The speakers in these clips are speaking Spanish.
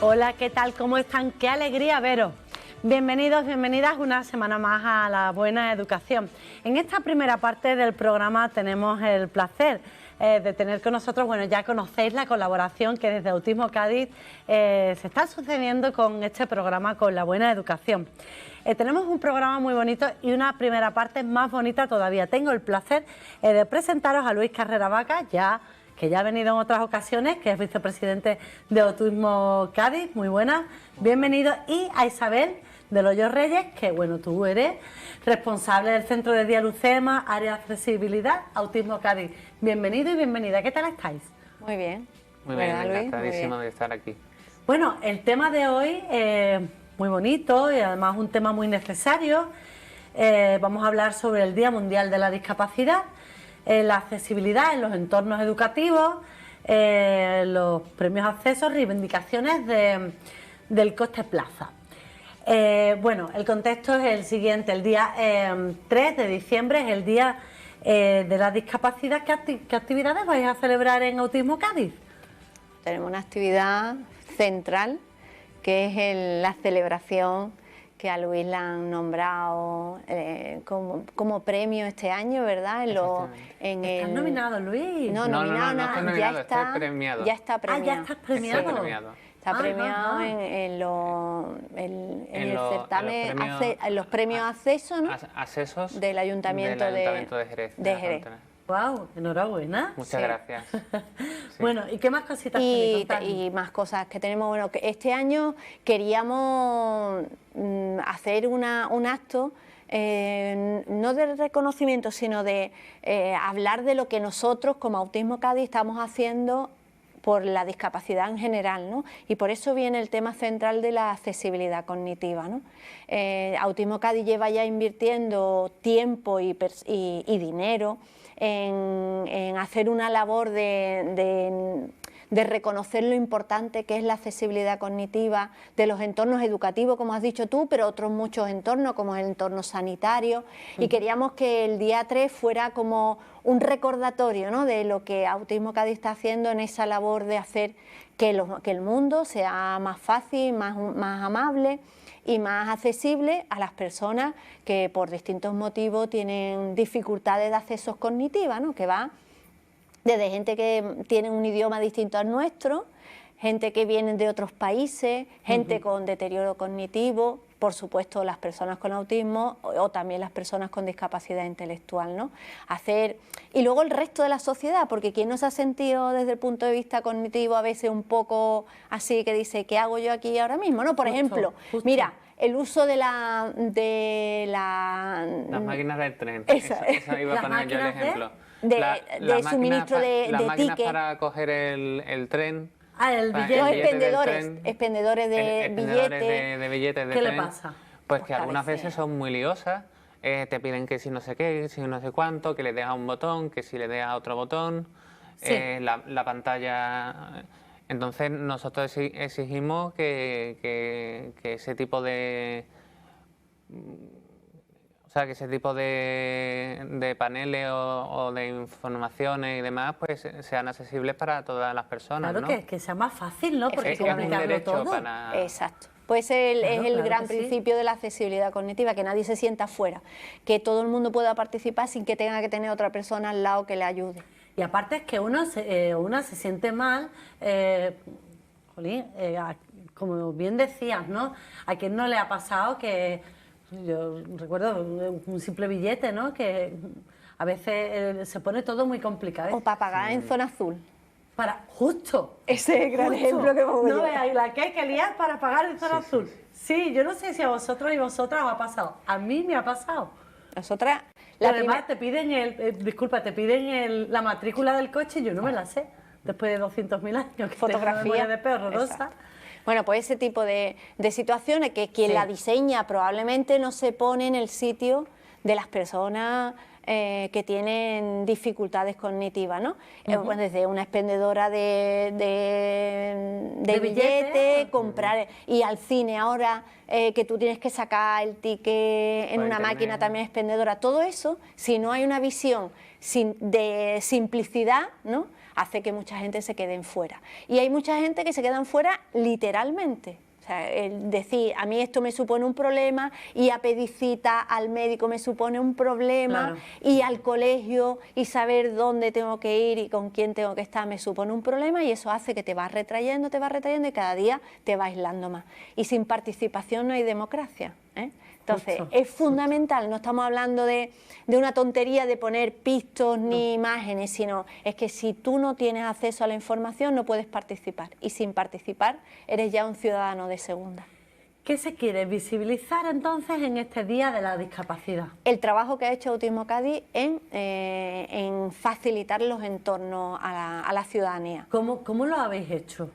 Hola, ¿qué tal? ¿Cómo están? ¡Qué alegría veros! Bienvenidos, bienvenidas una semana más a La Buena Educación. En esta primera parte del programa tenemos el placer de tener con nosotros, bueno, ya conocéis la colaboración que desde Autismo Cádiz se está sucediendo con este programa, con La Buena Educación. Tenemos un programa muy bonito y una primera parte más bonita todavía. Tengo el placer de presentaros a Luis Carrera Vaca, que ya ha venido en otras ocasiones, que es vicepresidente de Autismo Cádiz. Muy buena, bienvenido. Y a Isabel del Hoyo Reyes, que bueno, tú eres responsable del Centro de Día Lucema, Área de Accesibilidad, Autismo Cádiz. Bienvenido y bienvenida, ¿qué tal estáis? Muy bien. Muy bien, encantadísimo de estar aquí. Bueno, el tema de hoy es muy bonito y además un tema muy necesario. Vamos a hablar sobre el Día Mundial de la Discapacidad, la accesibilidad en los entornos educativos, los premios accesos, reivindicaciones del coste plaza. Bueno, el contexto es el siguiente: el día 3 de diciembre es el Día de la Discapacidad. ¿Qué actividades vais a celebrar en Autismo Cádiz? Tenemos una actividad central que es la celebración que a Luis le han nombrado como premio este año, ¿verdad? ¿Estás nominado, Luis? No, nominado, no estoy nominado, estoy premiado. Ya está premiado. Ah, ya estás premiado. Estoy premiado. Está premiado en el certamen, en los premios acceso, ¿no? Accesos del Ayuntamiento de Jerez. De Jerez. Wow, enhorabuena. Muchas gracias. Sí. Bueno, ¿y qué más cositas tenéis? Y más cosas que tenemos. Bueno, que este año queríamos hacer un acto no de reconocimiento, sino de hablar de lo que nosotros como Autismo Cádiz estamos haciendo por la discapacidad en general, ¿no? Y por eso viene el tema central de la accesibilidad cognitiva, ¿no? Autismo Cádiz lleva ya invirtiendo tiempo y dinero en hacer una labor de reconocer lo importante que es la accesibilidad cognitiva de los entornos educativos, como has dicho tú, pero otros muchos entornos, como el entorno sanitario, y queríamos que el día 3 fuera como un recordatorio, ¿no?, de lo que Autismo Cádiz está haciendo en esa labor de hacer que el mundo sea más fácil, más amable y más accesible a las personas que por distintos motivos tienen dificultades de acceso cognitiva, ¿no?, que va desde gente que tiene un idioma distinto al nuestro, gente que viene de otros países, gente con deterioro cognitivo, por supuesto las personas con autismo o también las personas con discapacidad intelectual, ¿no? Y luego el resto de la sociedad, porque quien no se ha sentido desde el punto de vista cognitivo a veces un poco así, que dice, ¿qué hago yo aquí ahora mismo?, ¿no? Por ejemplo, mira, el uso de las máquinas del tren. Esa iba a poner yo el ejemplo. De suministro de las máquinas tickets para coger el tren. El billete. Los expendedores de billetes de ¿Qué tren. le pasa? Pues que algunas veces son muy liosas. Te piden que si no sé qué, si no sé cuánto, que le des a un botón, que si le des a otro botón, sí. La pantalla. Entonces nosotros exigimos que ese tipo de... O sea, que ese tipo de paneles o de informaciones y demás pues sean accesibles para todas las personas, claro, ¿no? que sea más fácil, ¿no? Porque es un derecho todo. Exacto. Pues es el gran principio de la accesibilidad cognitiva, que nadie se sienta fuera, que todo el mundo pueda participar sin que tenga que tener otra persona al lado que le ayude. Y aparte es que una se siente mal, como bien decías, ¿no? A quien no le ha pasado que... Yo recuerdo un simple billete, ¿no?, que a veces se pone todo muy complicado. O para pagar en zona azul. Justo. Ese es el gran ejemplo que pongo yo. No veáis la que hay que liar para pagar en zona azul. Sí, yo no sé si a vosotros y vosotras os ha pasado. A mí me ha pasado. Nosotras... Además te piden te piden la matrícula del coche y yo no me la sé. Después de 200.000 años. Fotografía de perro rosa. Bueno, pues ese tipo de situaciones que quien la diseña probablemente no se pone en el sitio de las personas que tienen dificultades cognitivas, ¿no? Pues desde una expendedora de billetes, comprar, y al cine ahora que tú tienes que sacar el ticket en una máquina también expendedora, todo eso, si no hay una visión de simplicidad, ¿no?, hace que mucha gente se quede fuera. Y hay mucha gente que se quedan fuera literalmente. O sea, el decir, a mí esto me supone un problema, y a pedir cita al médico me supone un problema, y al colegio y saber dónde tengo que ir y con quién tengo que estar me supone un problema, y eso hace que te vas retrayendo y cada día te vas aislando más. Y sin participación no hay democracia, ¿eh? Entonces, es fundamental, no estamos hablando de una tontería de poner pistos ni imágenes, sino es que si tú no tienes acceso a la información no puedes participar, y sin participar eres ya un ciudadano de segunda. ¿Qué se quiere visibilizar entonces en este Día de la Discapacidad? El trabajo que ha hecho Autismo Cádiz en facilitar los entornos a la ciudadanía. ¿Cómo lo habéis hecho?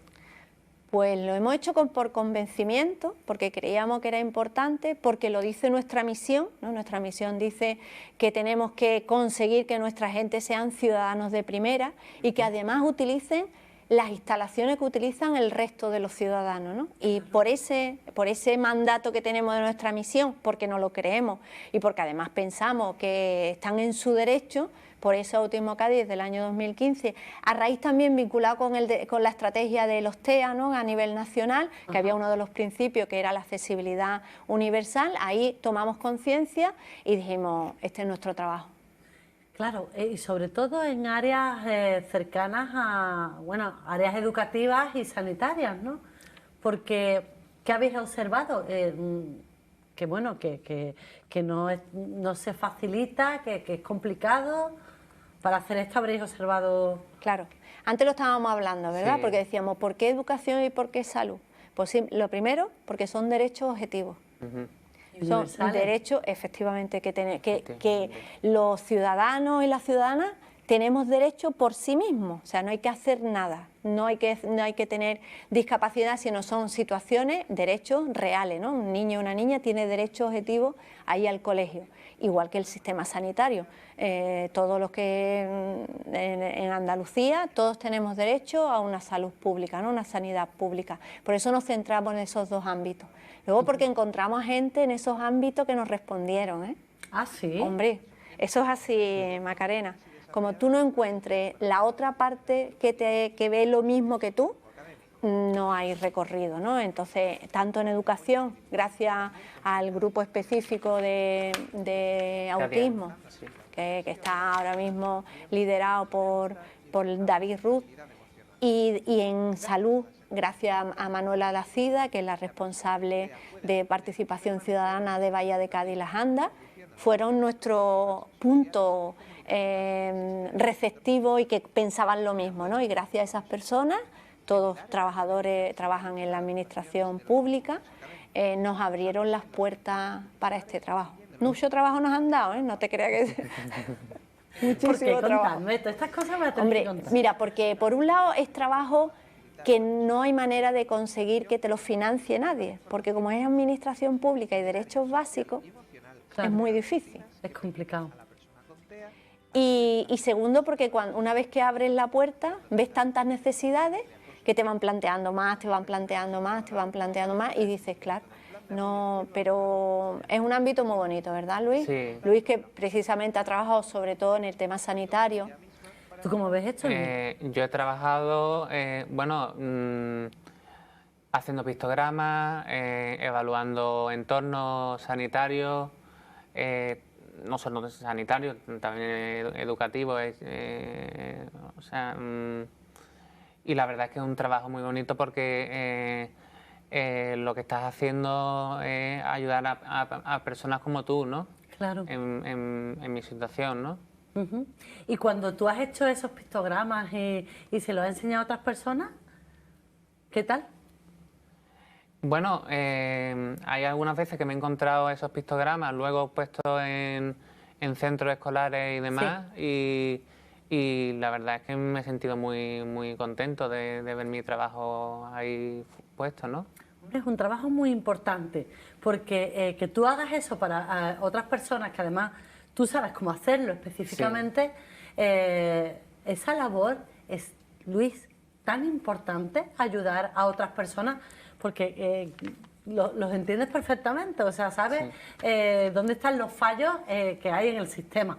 Pues lo hemos hecho por convencimiento, porque creíamos que era importante, porque lo dice nuestra misión, ¿no? Nuestra misión dice que tenemos que conseguir que nuestra gente sean ciudadanos de primera y que además utilicen las instalaciones que utilizan el resto de los ciudadanos, ¿no? Y por ese mandato que tenemos de nuestra misión, porque no lo creemos y porque además pensamos que están en su derecho. Por eso Autismo Cádiz desde el año 2015, a raíz también vinculado con la estrategia de los TEA, ¿no?, a nivel nacional, que había uno de los principios que era la accesibilidad universal, ahí tomamos conciencia y dijimos, este es nuestro trabajo. Claro, y sobre todo en áreas cercanas a, bueno, áreas educativas y sanitarias, ¿no? Porque, ¿qué habéis observado? Que bueno, que no se facilita, que es complicado. Para hacer esto habréis observado... Claro, antes lo estábamos hablando, ¿verdad? Sí. Porque decíamos, ¿por qué educación y por qué salud? Pues sí, lo primero, porque son derechos objetivos. Son derechos, efectivamente, que los ciudadanos y las ciudadanas tenemos derecho por sí mismos, o sea, no hay que hacer nada, no hay que tener discapacidad, sino son situaciones, derechos reales, ¿no? Un niño o una niña tiene derecho objetivo a ir al colegio, igual que el sistema sanitario. Todos los que en Andalucía, todos tenemos derecho a una salud pública, ¿no?, una sanidad pública. Por eso nos centramos en esos dos ámbitos. Luego porque encontramos gente en esos ámbitos que nos respondieron, ¿eh? Ah, sí. Hombre, eso es así, Macarena. Como tú no encuentres la otra parte que ve lo mismo que tú, no hay recorrido, ¿no? Entonces, tanto en educación, gracias al grupo específico de autismo, que está ahora mismo liderado por David Ruth, y en salud, gracias a Manuela Lacida, que es la responsable de participación ciudadana de Bahía de Cádiz y Las Andas, fueron nuestro punto receptivo y que pensaban lo mismo, ¿no? Y gracias a esas personas, todos trabajadores trabajan en la administración pública, nos abrieron las puertas para este trabajo. Mucho trabajo nos han dado, ¿eh? No te creas que... Muchísimo trabajo. Estas cosas me Hombre, que contar. mira, porque por un lado es trabajo que no hay manera de conseguir que te lo financie nadie, porque como es administración pública y derechos básicos, Claro. es muy difícil. Es complicado. Y segundo, porque una vez que abres la puerta, ves tantas necesidades que te van planteando más, te van planteando más, te van planteando más, y dices, claro, no, pero es un ámbito muy bonito, ¿verdad, Luis? Sí. Luis, que precisamente ha trabajado sobre todo en el tema sanitario. ¿Tú cómo ves esto? Yo he trabajado, haciendo pictogramas, evaluando entornos sanitarios, no solo sanitarios, también educativos, y la verdad es que es un trabajo muy bonito porque lo que estás haciendo es ayudar a personas como tú, ¿no? Claro. En mi situación, ¿no? Uh-huh. Y cuando tú has hecho esos pictogramas y se los has enseñado a otras personas, ¿qué tal? Bueno, hay algunas veces que me he encontrado esos pictogramas luego puestos en centros escolares y demás, sí. Y la verdad es que me he sentido muy contento de ver mi trabajo ahí puesto, ¿no? Es un trabajo muy importante, porque que tú hagas eso para otras personas, que además tú sabes cómo hacerlo específicamente. Esa labor es, Luis, tan importante, ayudar a otras personas, porque los entiendes perfectamente, o sea, sabes dónde están los fallos que hay en el sistema.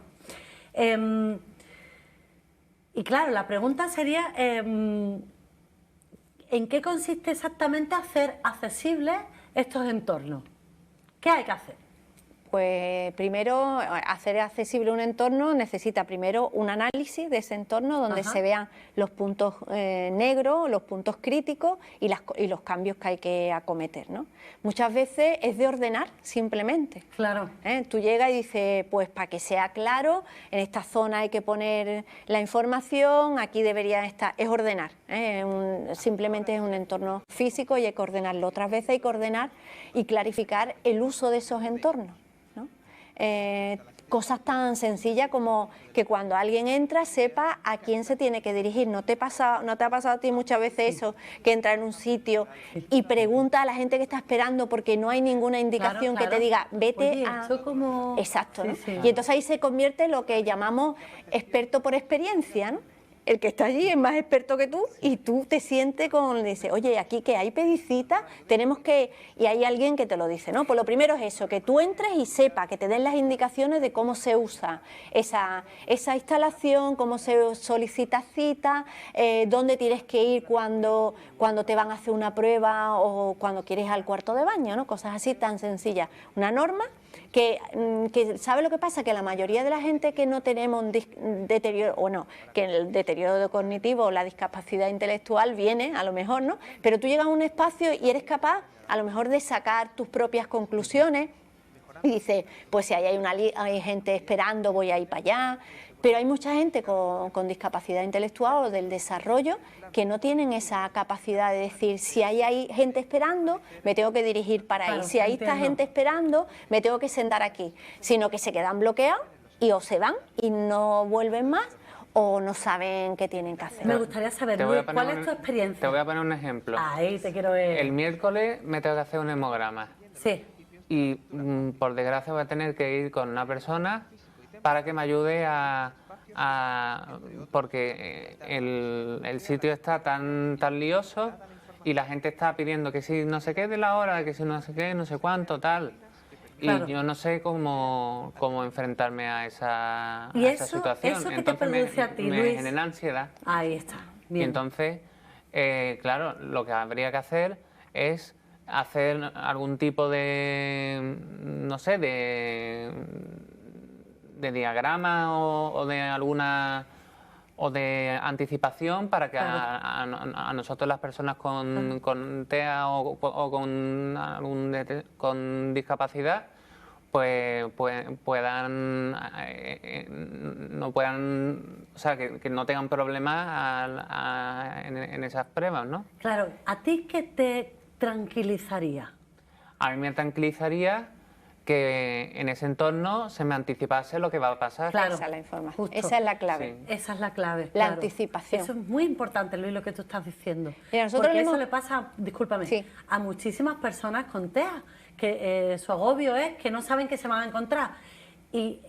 Y claro, la pregunta sería, ¿en qué consiste exactamente hacer accesibles estos entornos? ¿Qué hay que hacer? Pues primero, hacer accesible un entorno necesita primero un análisis de ese entorno donde se vean los puntos negros, los puntos críticos y los cambios que hay que acometer, ¿no? Muchas veces es de ordenar simplemente. Claro. Tú llegas y dices, pues para que sea claro, en esta zona hay que poner la información, aquí debería estar, es ordenar, simplemente es un entorno físico y hay que ordenarlo. Otras veces hay que ordenar y clarificar el uso de esos entornos. Cosas tan sencillas como que cuando alguien entra sepa a quién se tiene que dirigir. ¿No te ha pasado a ti muchas veces eso, que entra en un sitio y pregunta a la gente que está esperando porque no hay ninguna indicación que te diga vete a... Eso como... Exacto, ¿no? Y entonces ahí se convierte en lo que llamamos experto por experiencia, ¿no? El que está allí es más experto que tú y tú te sientes con, dice, oye, aquí que hay pedicita, tenemos que... Y hay alguien que te lo dice, ¿no? Pues lo primero es eso, que tú entres y sepa, que te den las indicaciones de cómo se usa esa instalación, cómo se solicita cita, dónde tienes que ir cuando te van a hacer una prueba o cuando quieres ir al cuarto de baño, ¿no? Cosas así tan sencillas. Una norma que ¿sabe lo que pasa? Que la mayoría de la gente que no tenemos deterioro, o no, que el deterioro cognitivo o la discapacidad intelectual viene, a lo mejor, ¿no? Pero tú llegas a un espacio y eres capaz, a lo mejor, de sacar tus propias conclusiones y dices, pues si hay gente esperando, voy a ir para allá. Pero hay mucha gente con discapacidad intelectual o del desarrollo que no tienen esa capacidad de decir, si hay gente esperando, me tengo que dirigir para ahí, si hay esta gente esperando, me tengo que sentar aquí, sino que se quedan bloqueados y o se van y no vuelven más o no saben qué tienen que hacer. Me gustaría saber, Luis, ¿cuál es tu experiencia? Te voy a poner un ejemplo. Ahí te quiero ver. El miércoles me tengo que hacer un hemograma. Sí. Y por desgracia voy a tener que ir con una persona para que me ayude porque el sitio está tan lioso y la gente está pidiendo que si no sé qué de la hora, que si no sé qué, no sé cuánto, tal. Claro. Y yo no sé cómo enfrentarme a esa situación. ¿Eso que entonces te produce a ti, me Luis? genera ansiedad. Ahí está. Bien. Y entonces, claro, lo que habría que hacer es hacer algún tipo de, no sé, de diagrama o de alguna o de anticipación para que a nosotros, las personas con TEA o con discapacidad, pues puedan o sea, que no tengan problemas en esas pruebas, ¿no? Claro, ¿a ti qué te tranquilizaría? A mí me tranquilizaría que en ese entorno se me anticipase lo que va a pasar. Claro, esa es la información, esa es la clave. Sí. Esa es la clave, la anticipación. Eso es muy importante, Luis, lo que tú estás diciendo. Porque eso le pasa, discúlpame, a muchísimas personas con TEA, que su agobio es que no saben qué se van a encontrar. Y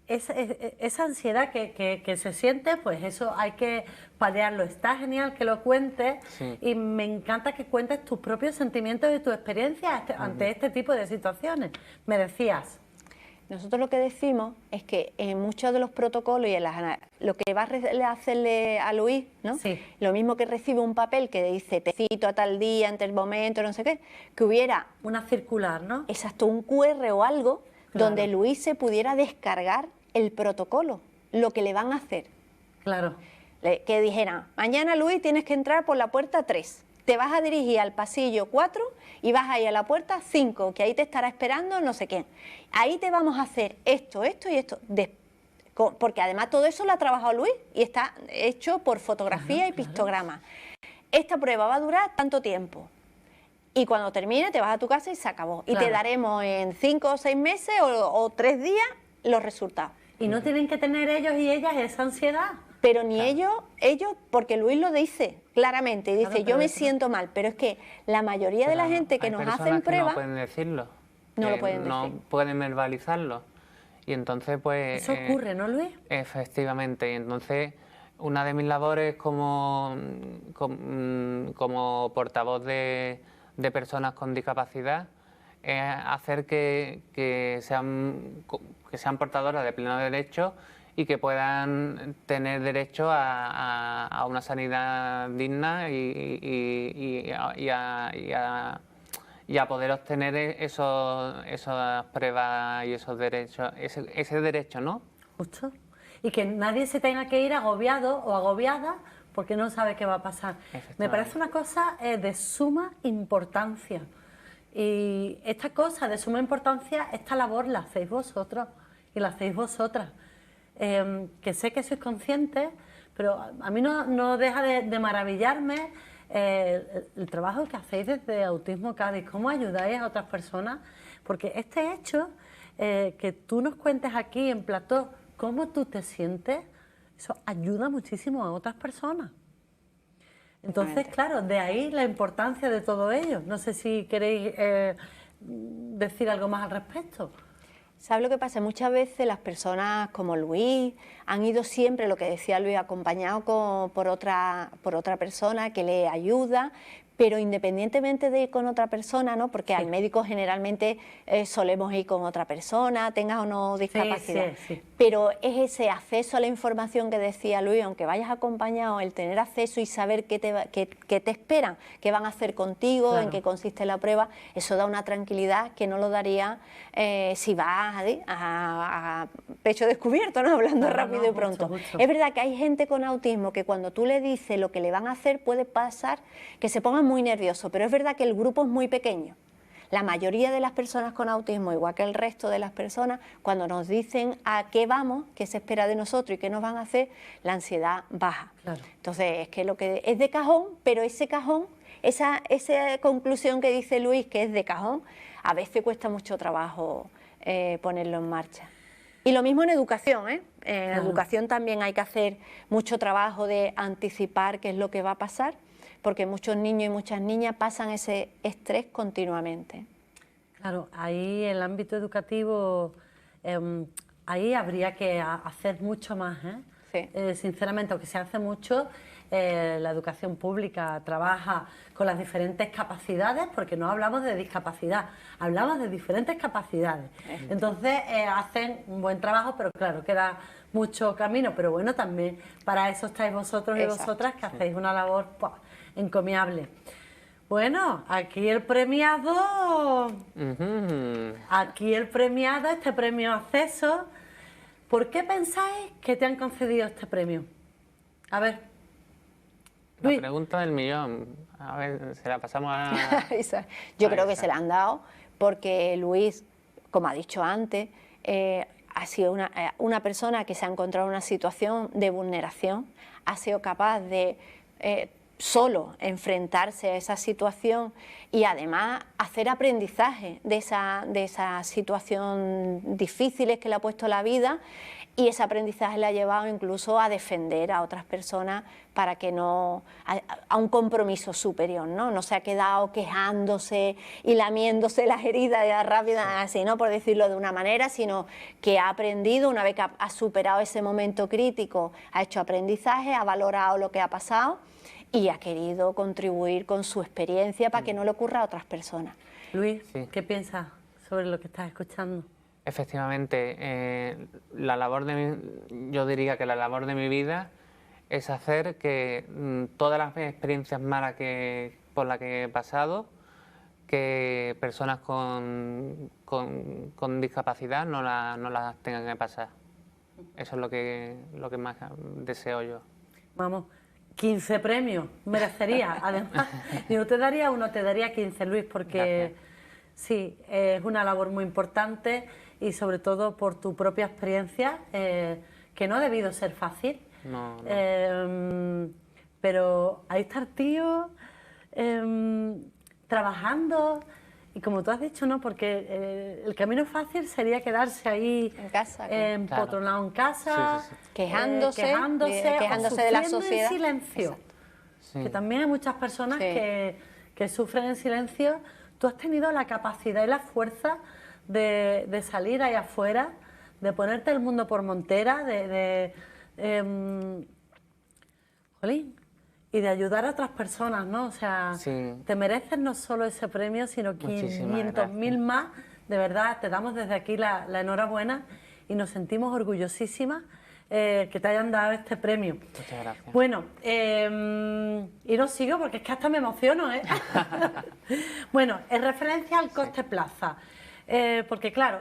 esa ansiedad que se siente, pues eso hay que paliarlo. Está genial que lo cuentes y me encanta que cuentes tus propios sentimientos y tus experiencias ante este tipo de situaciones. Me decías. Nosotros lo que decimos es que en muchos de los protocolos y lo que va a hacerle a Luis, ¿no? Sí. Lo mismo que recibe un papel que dice te cito a tal día, en tal momento, no sé qué, que hubiera una circular, ¿no? Exacto, un QR o algo donde Luis se pudiera descargar el protocolo, lo que le van a hacer. Claro. Que dijeran, mañana Luis tienes que entrar por la puerta 3, te vas a dirigir al pasillo 4 y vas a ir a la puerta 5, que ahí te estará esperando no sé quién. Ahí te vamos a hacer esto, esto y esto. Porque además todo eso lo ha trabajado Luis y está hecho por fotografía y pictograma. Esta prueba va a durar tanto tiempo. Y cuando termine te vas a tu casa y se acabó. Y te daremos en 5 o 6 meses o 3 días los resultados. Y no tienen que tener ellos y ellas esa ansiedad. Pero ni ellos, porque Luis lo dice claramente, dice yo me siento mal, pero es que la mayoría de la gente que nos hacen pruebas... no pueden decirlo. No lo pueden decir. No pueden verbalizarlo. Y entonces, pues... Eso ocurre, ¿no, Luis? Efectivamente. Y entonces, una de mis labores como portavoz de personas con discapacidad es hacer que sean portadoras de pleno derecho y que puedan tener derecho a una sanidad digna y a poder obtener esas pruebas y esos derechos, ese derecho, ¿no? Justo. Y que nadie se tenga que ir agobiado o agobiada porque no sabe qué va a pasar. Me parece una cosa de suma importancia. Y esta cosa de suma importancia, esta labor la hacéis vosotros y la hacéis vosotras. Que sé que sois conscientes, pero a mí no deja de maravillarme el trabajo que hacéis desde Autismo Cádiz, cómo ayudáis a otras personas, porque este hecho, que tú nos cuentes aquí en plató cómo tú te sientes, eso ayuda muchísimo a otras personas. Entonces, claro, de ahí la importancia de todo ello. No sé si queréis decir algo más al respecto. ¿Sabes lo que pasa? Muchas veces las personas como Luis han ido siempre, lo que decía Luis, acompañado por otra persona que le ayuda, pero independientemente de ir con otra persona, ¿no? Porque al médico generalmente solemos ir con otra persona, tengas o no discapacidad. Sí. Pero es ese acceso a la información que decía Luis, aunque vayas acompañado, el tener acceso y saber qué te esperan, qué van a hacer contigo, claro, en qué consiste la prueba, eso da una tranquilidad que no lo daría si vas a pecho descubierto, ¿no? Hablando rápido y pronto. Justo. Es verdad que hay gente con autismo que cuando tú le dices lo que le van a hacer puede pasar que se pongan muy nerviosos, pero es verdad que el grupo es muy pequeño. La mayoría de las personas con autismo, igual que el resto de las personas, cuando nos dicen a qué vamos, qué se espera de nosotros y qué nos van a hacer, la ansiedad baja. Claro. Entonces, es que lo que es de cajón, pero ese cajón, esa conclusión que dice Luis, que es de cajón, a veces cuesta mucho trabajo ponerlo en marcha. Y lo mismo en educación, ¿eh? En educación también hay que hacer mucho trabajo de anticipar qué es lo que va a pasar, porque muchos niños y muchas niñas pasan ese estrés continuamente. Claro, ahí en el ámbito educativo, ahí habría que hacer mucho más, ¿eh? Sí. Sinceramente, aunque se hace mucho, la educación pública trabaja con las diferentes capacidades, porque no hablamos de discapacidad, hablamos de diferentes capacidades. Entonces, hacen un buen trabajo, pero claro, queda mucho camino, pero bueno, también para eso estáis vosotros y vosotras, que hacéis una labor encomiable. Bueno, aquí el premiado, este premio Acceso. ¿Por qué pensáis que te han concedido este premio? A ver, la Luis. pregunta del millón. A ver, se la pasamos a... Yo creo que se la han dado porque Luis, como ha dicho antes, ha sido una persona que se ha encontrado en una situación de vulneración, ha sido capaz de solo enfrentarse a esa situación y además hacer aprendizaje de esa situación difíciles que le ha puesto la vida, y ese aprendizaje le ha llevado incluso a defender a otras personas para que no, a un compromiso superior, ¿no? No se ha quedado quejándose y lamiéndose las heridas de la rápida, así, ¿no? Por decirlo de una manera, sino que ha aprendido, una vez que ha superado ese momento crítico, ha hecho aprendizaje, ha valorado lo que ha pasado y ha querido contribuir con su experiencia para que no le ocurra a otras personas. Luis, ¿qué piensas sobre lo que estás escuchando? Efectivamente, yo diría que la labor de mi vida es hacer que todas las experiencias malas por las que he pasado, que personas con discapacidad no las tengan que pasar. Eso es lo que más deseo yo. Vamos, 15 premios merecería. Además, yo te daría uno, te daría 15, Luis, porque sí, es una labor muy importante y sobre todo por tu propia experiencia, que no ha debido ser fácil. No. Pero ahí está el tío trabajando y como tú has dicho, ¿no? Porque el camino fácil sería quedarse ahí en casa, empotronado en casa, quejándose de la sociedad en silencio. Sí. Que también hay muchas personas que sufren en silencio. Tú has tenido la capacidad y la fuerza de salir ahí afuera, de ponerte el mundo por montera, jolín, y de ayudar a otras personas, ¿no? O sea, Sí. te mereces no solo ese premio, sino Muchísimas 500.000 más. De verdad, te damos desde aquí la enhorabuena y nos sentimos orgullosísimas que te hayan dado este premio. Muchas gracias. Bueno, y no sigo porque es que hasta me emociono, ¿eh? Bueno, en referencia al coste plaza, porque claro,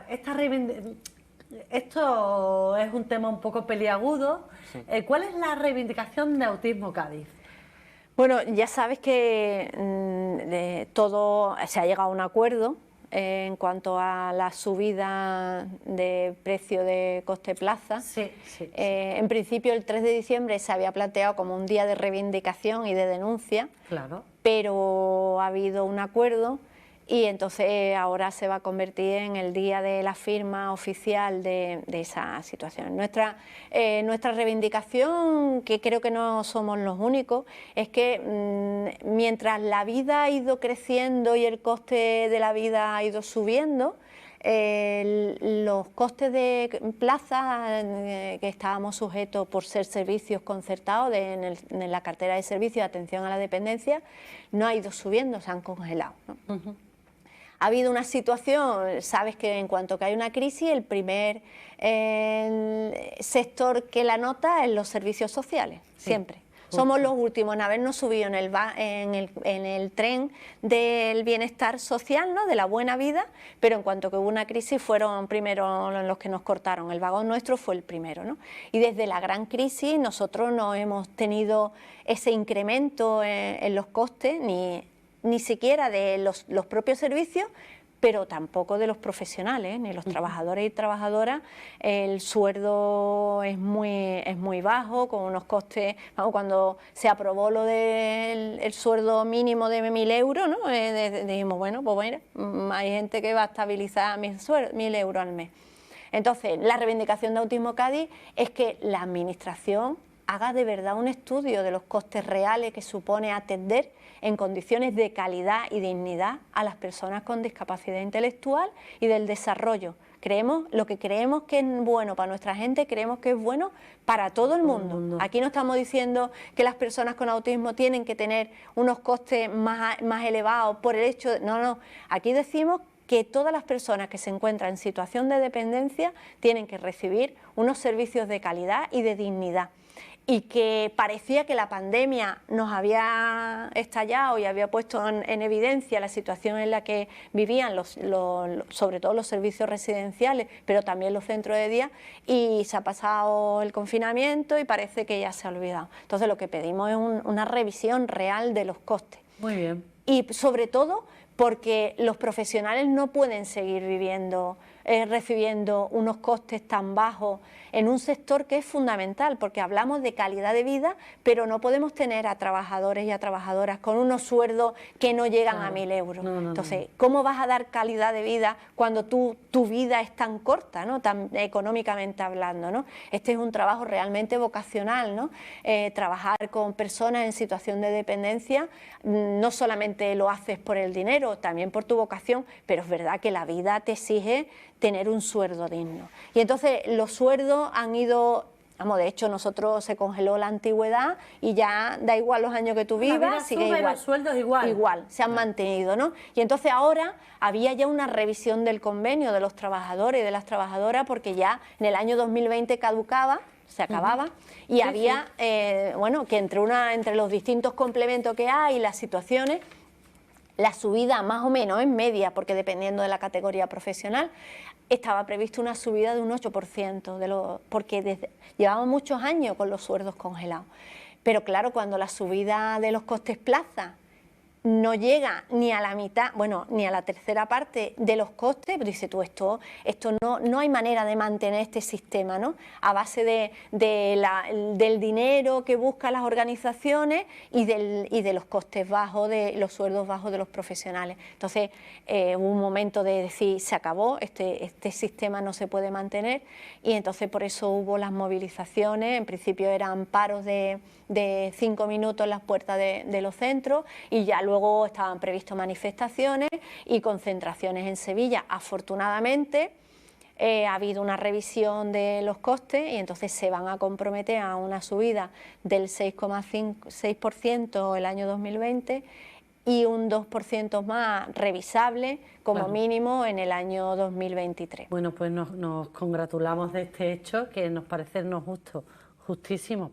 esto es un tema un poco peliagudo. Sí. ¿Cuál es la reivindicación de Autismo Cádiz? Bueno, ya sabes que todo se ha llegado a un acuerdo en cuanto a la subida de precio de coste plaza. Sí, sí. En principio el 3 de diciembre se había planteado como un día de reivindicación y de denuncia, Claro. pero ha habido un acuerdo y entonces ahora se va a convertir en el día de la firma oficial de esa situación. Nuestra reivindicación, que creo que no somos los únicos, es que mientras la vida ha ido creciendo y el coste de la vida ha ido subiendo, los costes de plaza que estábamos sujetos por ser servicios concertados en la cartera de servicios de atención a la dependencia no ha ido subiendo, se han congelado, ¿no? Ha habido una situación, sabes que en cuanto que hay una crisis, el primer sector que la nota es los servicios sociales, Sí, siempre. justo. Somos los últimos en habernos subido en el tren del bienestar social, ¿no?, de la buena vida, pero en cuanto que hubo una crisis fueron primero los que nos cortaron, el vagón nuestro fue el primero, ¿no? Y desde la gran crisis nosotros no hemos tenido ese incremento en los costes, ni siquiera de los propios servicios, pero tampoco de los profesionales, ni los trabajadores y trabajadoras. El sueldo es muy bajo, con unos costes, vamos, cuando se aprobó lo del el sueldo mínimo de 1.000 euros, ¿no? Dijimos, bueno, pues mira, hay gente que va a estabilizar 1.000 euros al mes. Entonces, la reivindicación de Autismo Cádiz es que la Administración haga de verdad un estudio de los costes reales que supone atender en condiciones de calidad y dignidad a las personas con discapacidad intelectual y del desarrollo. Lo que creemos que es bueno para nuestra gente, creemos que es bueno para todo el mundo. Aquí no estamos diciendo que las personas con autismo tienen que tener unos costes más elevados por el hecho de... No, aquí decimos que todas las personas que se encuentran en situación de dependencia tienen que recibir unos servicios de calidad y de dignidad. Y que parecía que la pandemia nos había estallado y había puesto en evidencia la situación en la que vivían sobre todo los servicios residenciales, pero también los centros de día, y se ha pasado el confinamiento y parece que ya se ha olvidado. Entonces lo que pedimos es una revisión real de los costes. Muy bien. Y sobre todo porque los profesionales no pueden seguir recibiendo unos costes tan bajos en un sector que es fundamental, porque hablamos de calidad de vida, pero no podemos tener a trabajadores y a trabajadoras con unos sueldos que no llegan a 1.000 euros. Entonces, ¿cómo vas a dar calidad de vida cuando tu vida es tan corta, ¿no?, tan económicamente hablando, ¿no? Este es un trabajo realmente vocacional, ¿no? Trabajar con personas en situación de dependencia, no solamente lo haces por el dinero, también por tu vocación, pero es verdad que la vida te exige tener un sueldo digno. Y entonces los sueldos han ido, vamos, de hecho nosotros se congeló la antigüedad y ya da igual los años que tú vivas, sigue igual. Los sueldos igual. Igual, se han mantenido, ¿no? Y entonces ahora había ya una revisión del convenio de los trabajadores y de las trabajadoras, porque ya en el año 2020 caducaba, se acababa, y había, bueno, que entre los distintos complementos que hay y las situaciones, la subida más o menos en media, porque dependiendo de la categoría profesional, estaba previsto una subida de un 8%, porque llevamos muchos años con los sueldos congelados. Pero claro, cuando la subida de los costes plaza no llega ni a la mitad, bueno, ni a la tercera parte de los costes, dice tú, esto no hay manera de mantener este sistema, ¿no?, a base del dinero que buscan las organizaciones y de los costes bajos, de los sueldos bajos de los profesionales. Entonces hubo un momento de decir, se acabó, este sistema no se puede mantener, y entonces por eso hubo las movilizaciones. En principio eran paros de 5 minutos en las puertas de los centros, y ya luego estaban previstas manifestaciones y concentraciones en Sevilla. Afortunadamente ha habido una revisión de los costes y entonces se van a comprometer a una subida del 6,6% el año 2020 y un 2% más revisable como mínimo en el año 2023. Bueno, pues nos congratulamos de este hecho, que nos parece justo, justísimo.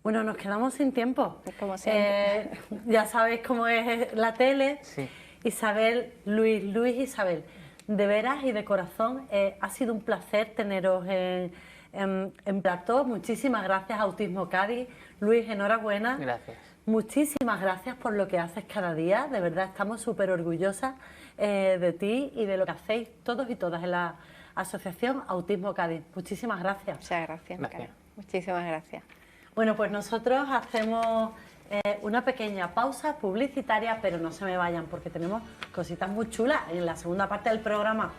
Bueno, nos quedamos sin tiempo. Como siempre. Ya sabéis cómo es la tele. Sí. Isabel, Luis, Isabel, de veras y de corazón, ha sido un placer teneros en plató. Muchísimas gracias, Autismo Cádiz. Luis, enhorabuena. Gracias. Muchísimas gracias por lo que haces cada día. De verdad, estamos súper orgullosas de ti y de lo que hacéis todos y todas en la Asociación Autismo Cádiz. Muchísimas gracias. Muchas gracias, Macarena. Muchísimas gracias. Bueno, pues nosotros hacemos una pequeña pausa publicitaria, pero no se me vayan porque tenemos cositas muy chulas en la segunda parte del programa.